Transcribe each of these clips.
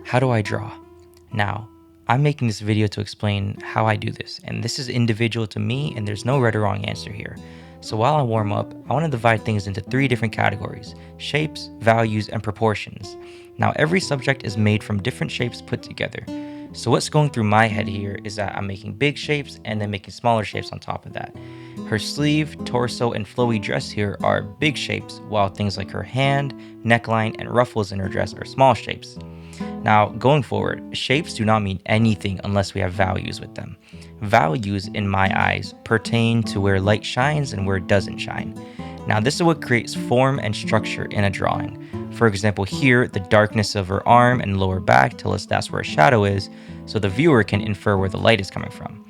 How do I draw? Now, I'm making this video to explain how I do this, and this is individual to me, and there's no right or wrong answer here. So while I warm up, I want to divide things into 3 different categories: shapes, values, and proportions. Now, every subject is made from different shapes put together. So what's going through my head here is that I'm making big shapes and then making smaller shapes on top of that. Her sleeve, torso, and flowy dress here are big shapes, while things like her hand, neckline, and ruffles in her dress are small shapes. Now, going forward, shapes do not mean anything unless we have values with them. Values, in my eyes, pertain to where light shines and where it doesn't shine. Now, this is what creates form and structure in a drawing. For example, here, the darkness of her arm and lower back tell us that's where a shadow is, so the viewer can infer where the light is coming from.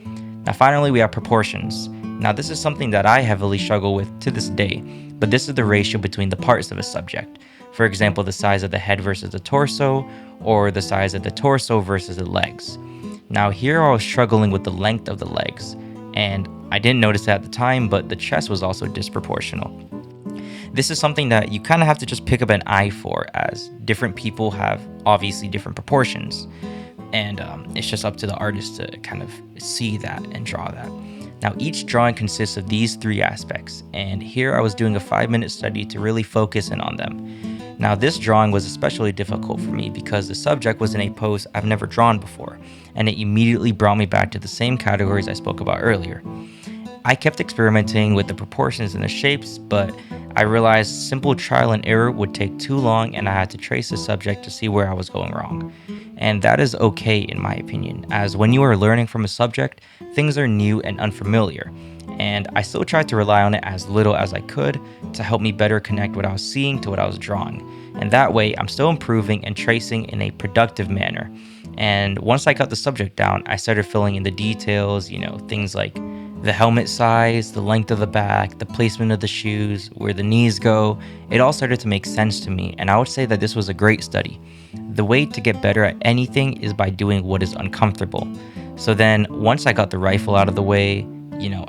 Now, finally, we have proportions. Now, this is something that I heavily struggle with to this day, but this is the ratio between the parts of a subject. For example, the size of the head versus the torso, or the size of the torso versus the legs. Now, here I was struggling with the length of the legs, and I didn't notice it at the time, but the chest was also disproportional. This is something that you kind of have to just pick up an eye for, as different people have obviously different proportions, and it's just up to the artist to kind of see that and draw that. Now, each drawing consists of these 3 aspects, and here I was doing a 5-minute study to really focus in on them. Now, this drawing was especially difficult for me because the subject was in a pose I've never drawn before, and it immediately brought me back to the same categories I spoke about earlier. I kept experimenting with the proportions and the shapes, but I realized simple trial and error would take too long, and I had to trace the subject to see where I was going wrong. And that is okay in my opinion, as when you are learning from a subject, things are new and unfamiliar. And I still tried to rely on it as little as I could to help me better connect what I was seeing to what I was drawing. And that way, I'm still improving and tracing in a productive manner. And once I got the subject down, I started filling in the details, things like the helmet size, the length of the back, the placement of the shoes, where the knees go. It all started to make sense to me, and I would say that this was a great study. The way to get better at anything is by doing what is uncomfortable. So then, once I got the rifle out of the way,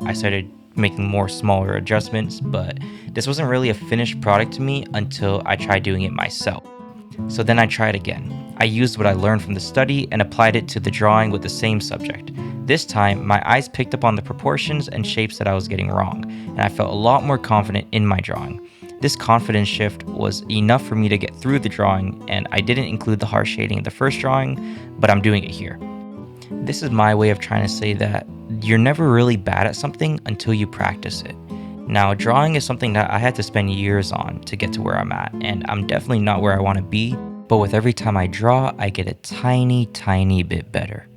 I started making more smaller adjustments, but this wasn't really a finished product to me until I tried doing it myself. So then I tried again. I used what I learned from the study and applied it to the drawing with the same subject. This time, my eyes picked up on the proportions and shapes that I was getting wrong, and I felt a lot more confident in my drawing. This confidence shift was enough for me to get through the drawing, and I didn't include the harsh shading in the first drawing, but I'm doing it here. This is my way of trying to say that you're never really bad at something until you practice it. Now, drawing is something that I had to spend years on to get to where I'm at, and I'm definitely not where I want to be, but with every time I draw, I get a tiny, tiny bit better.